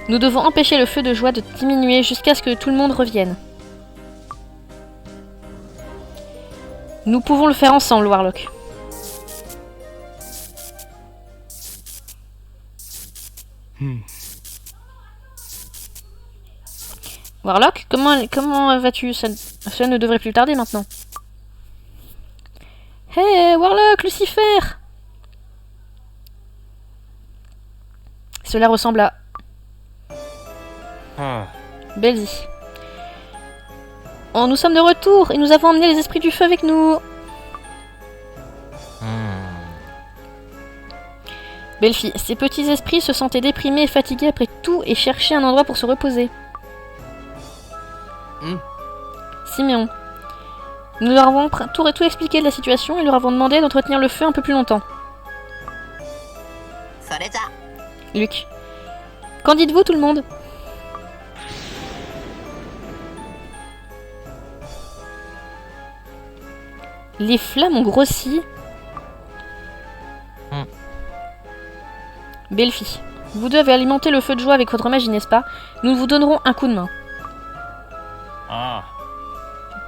Nous devons empêcher le feu de joie de diminuer jusqu'à ce que tout le monde revienne. Nous pouvons le faire ensemble, Warlock. Warlock, comment vas-tu? Ça ne devrait plus tarder maintenant. Hey, Warlock, Lucifer! Cela ressemble à... Belzy. Oh, nous sommes de retour et nous avons emmené les esprits du feu avec nous. Belfi, ces petits esprits se sentaient déprimés et fatigués après tout et cherchaient un endroit pour se reposer. Siméon. Nous leur avons tout expliqué de la situation et leur avons demandé d'entretenir le feu un peu plus longtemps. Luc. Qu'en dites-vous tout le monde? Les flammes ont grossi. Belfi. Vous devez alimenter le feu de joie avec votre magie, n'est-ce pas? Nous vous donnerons un coup de main. Ah.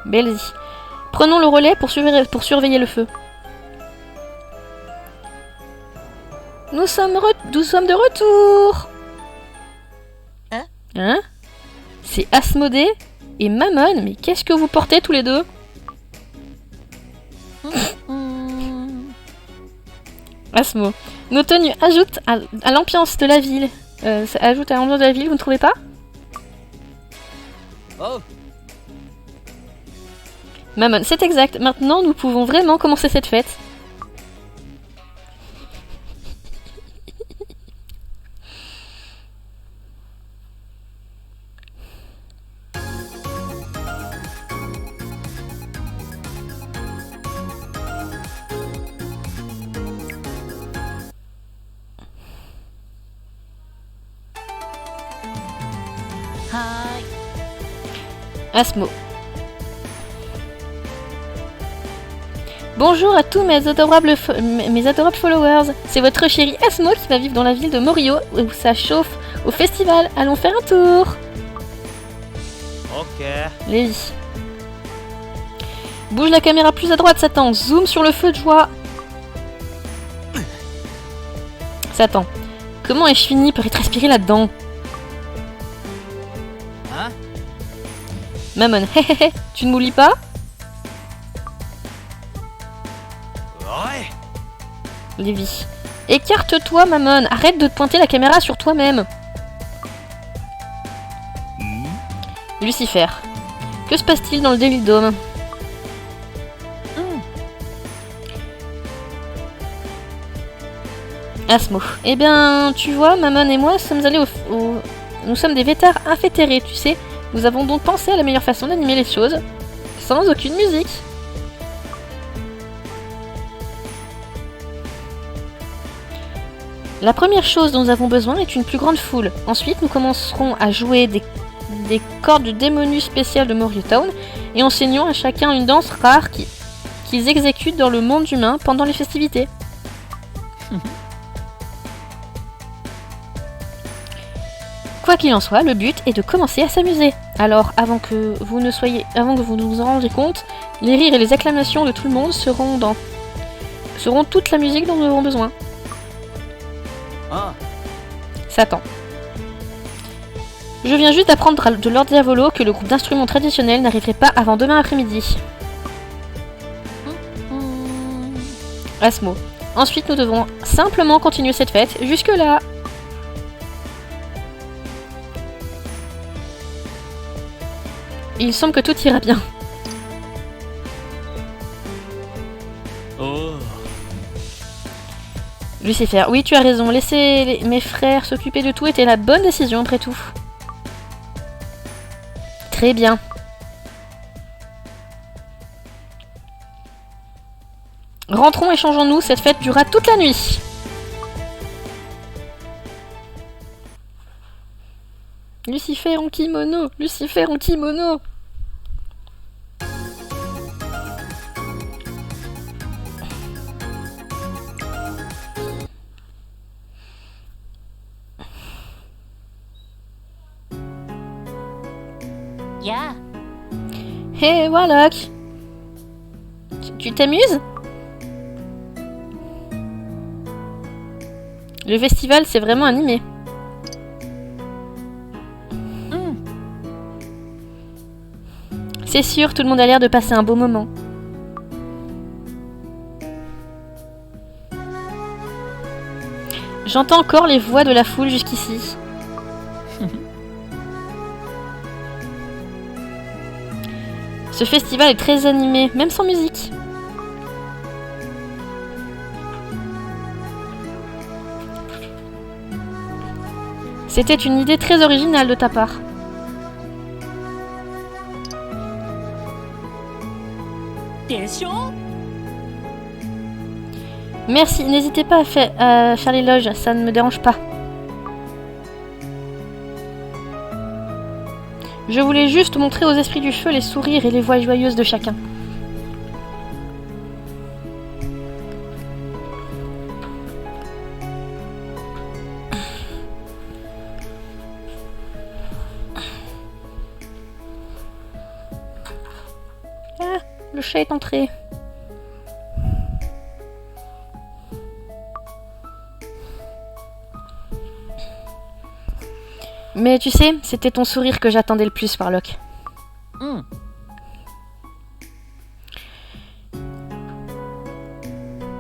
Belzy. Prenons le relais pour surveiller le feu. Nous sommes de retour. Hein? C'est Asmodée et Mammon, mais qu'est-ce que vous portez tous les deux? Asmo. Nos tenues ajoutent à l'ambiance de la ville. Ça ajoute à l'ambiance de la ville, vous ne trouvez pas? Oh, Mammon, c'est exact. Maintenant, nous pouvons vraiment commencer cette fête. Hi. Asmo. Bonjour à tous mes adorables followers. C'est votre chérie Asmo qui va vivre dans la ville de Morio où ça chauffe au festival. Allons faire un tour. ok. Lévi. Bouge la caméra plus à droite, Satan. Zoom sur le feu de joie. Satan. Comment ai-je fini par être respiré là-dedans? Hein? Mammon. Hé, tu ne m'oublies pas? Ouais. Lévi. Écarte-toi, Mammon. Arrête de te pointer la caméra sur toi-même. Lucifer. Que se passe-t-il dans le Devil Dome? Asmo. Eh bien, tu vois, Mammon et moi sommes allés nous sommes des vétères infétérés, tu sais. Nous avons donc pensé à la meilleure façon d'animer les choses, sans aucune musique. La première chose dont nous avons besoin est une plus grande foule. Ensuite, nous commencerons à jouer des cordes du démonu spécial de Morio Town et enseignons à chacun une danse rare qu'ils exécutent dans le monde humain pendant les festivités. Quoi qu'il en soit, le but est de commencer à s'amuser. Alors, avant que vous vous en rendiez compte, les rires et les acclamations de tout le monde seront toute la musique dont nous avons besoin. Ah. Satan. Je viens juste d'apprendre de Lord Diavolo que le groupe d'instruments traditionnels n'arriverait pas avant demain après-midi. Asmo. Ensuite, nous devons simplement continuer cette fête jusque-là. Il semble que tout ira bien. Oh. Lucifer, oui, tu as raison. Laisser mes frères s'occuper de tout était la bonne décision après tout. Très bien. Rentrons et changeons-nous, cette fête durera toute la nuit. Lucifer en kimono, Lucifer en kimono. Yeah. Hé, Warlock. Tu t'amuses? Le festival s'est vraiment animé. C'est sûr, tout le monde a l'air de passer un beau moment. J'entends encore les voix de la foule jusqu'ici. Ce festival est très animé, même sans musique. C'était une idée très originale de ta part. Merci, n'hésitez pas à faire l'éloge, ça ne me dérange pas. Je voulais juste montrer aux esprits du feu les sourires et les voix joyeuses de chacun. Ah, le chat est entré. Mais tu sais, c'était ton sourire que j'attendais le plus, Warlock.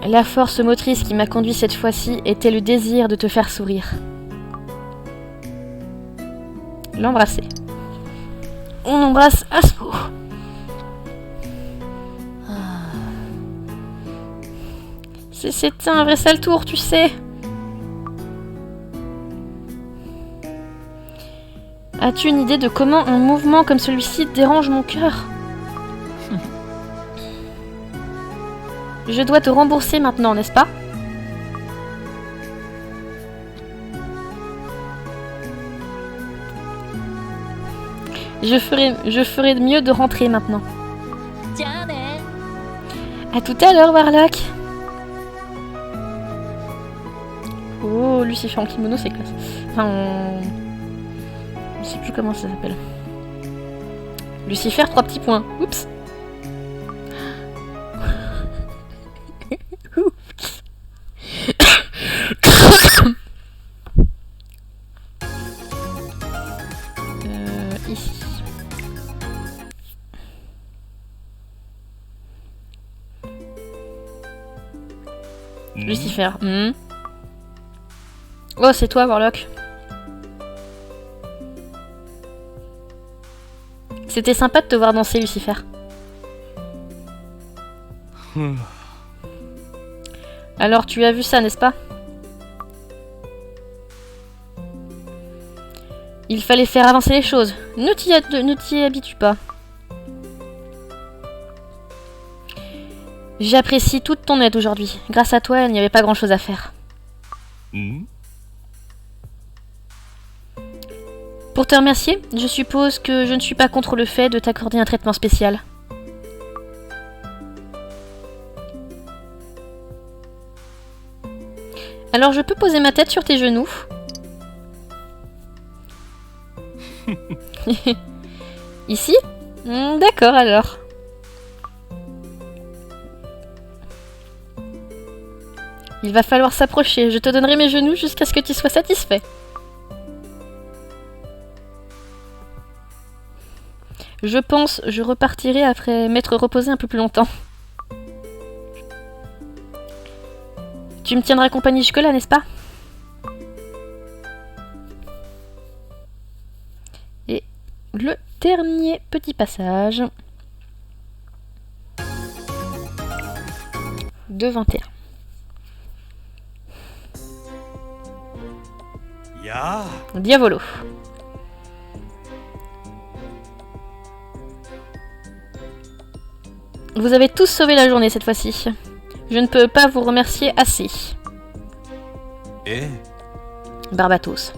La force motrice qui m'a conduit cette fois-ci était le désir de te faire sourire. L'embrasser. On embrasse Aspo. C'était un vrai sale tour, tu sais. As-tu une idée de comment un mouvement comme celui-ci dérange mon cœur? Je dois te rembourser maintenant, n'est-ce pas? Je ferai mieux de rentrer maintenant. À tout à l'heure, Warlock. Oh, Lucifer en kimono, c'est classe. Enfin, je sais plus comment ça s'appelle. Lucifer, 3 petits points. Oups. Ici. Lucifer. Oh, c'est toi, Warlock. C'était sympa de te voir danser, Lucifer. Alors, tu as vu ça, n'est-ce pas? Il fallait faire avancer les choses. Ne t'y habitue pas. J'apprécie toute ton aide aujourd'hui. Grâce à toi, il n'y avait pas grand-chose à faire. Pour te remercier, je suppose que je ne suis pas contre le fait de t'accorder un traitement spécial. Alors je peux poser ma tête sur tes genoux. Ici? D'accord alors. Il va falloir s'approcher. Je te donnerai mes genoux jusqu'à ce que tu sois satisfait. Je pense je repartirai après m'être reposé un peu plus longtemps. Tu me tiendras compagnie jusque-là, n'est-ce pas? Et le dernier petit passage de 21. Ya. Diavolo. Vous avez tous sauvé la journée cette fois-ci. Je ne peux pas vous remercier assez. Barbatos.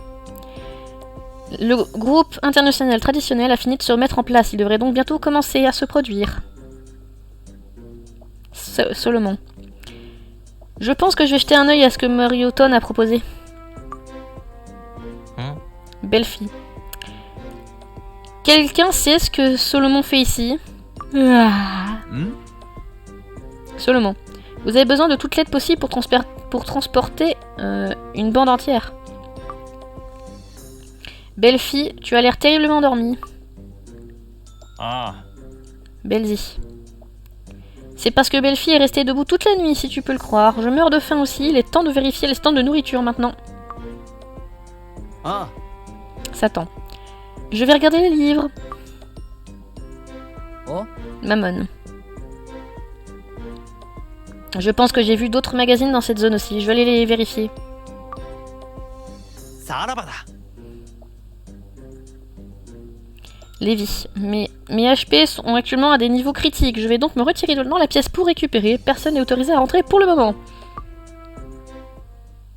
Le groupe international traditionnel a fini de se remettre en place. Il devrait donc bientôt commencer à se produire. Solomon. Je pense que je vais jeter un œil à ce que Marioton a proposé. Belle fille. Quelqu'un sait ce que Solomon fait ici? Solomon. Vous avez besoin de toute l'aide possible pour transporter une bande entière. Belle fille, tu as l'air terriblement endormie. Belzy. C'est parce que Belle fille est restée debout toute la nuit, si tu peux le croire. Je meurs de faim aussi, il est temps de vérifier les stands de nourriture maintenant. Satan. Je vais regarder les livres. Mammon. Je pense que j'ai vu d'autres magazines dans cette zone aussi. Je vais aller les vérifier. さらばだ。 Lévi. Mes HP sont actuellement à des niveaux critiques. Je vais donc me retirer dans la pièce pour récupérer. Personne n'est autorisé à rentrer pour le moment.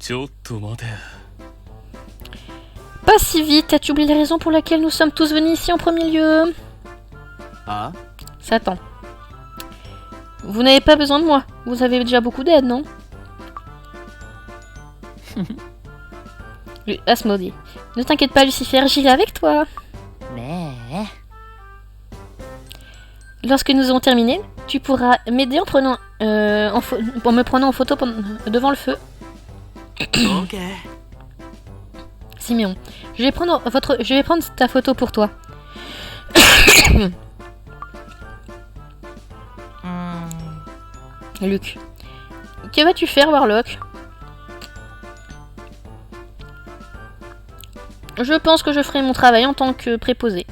ちょっと待て。 Pas si vite. As-tu oublié la raison pour laquelle nous sommes tous venus ici en premier lieu? あ Satan. Vous n'avez pas besoin de moi. Vous avez déjà beaucoup d'aide, non? Asmodée. Ne t'inquiète pas, Lucifer, j'irai avec toi. ねえ Lorsque nous aurons terminé, tu pourras m'aider en prenant, en me prenant en photo devant le feu. オッケー。 Siméon, je vais prendre ta photo pour toi. うーん Luc. Que vas-tu faire, Warlock? Je pense que je ferai mon travail en tant que préposé.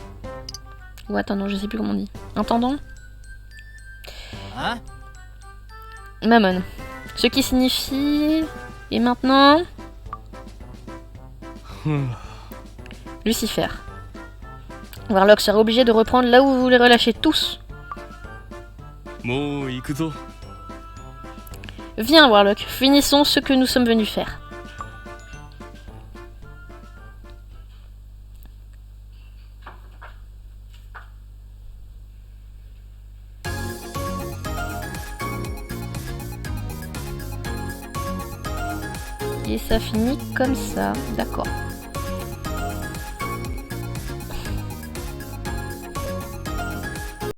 Ou attendant, je sais plus comment on dit. Intendant? あ Mammon. Ce qui signifie... Et maintenant... Lucifer. Warlock sera obligé de reprendre là où vous les relâchez tous. もう行くぞ。 Viens, Warlock, finissons ce que nous sommes venus faire. Et ça finit comme ça, d'accord.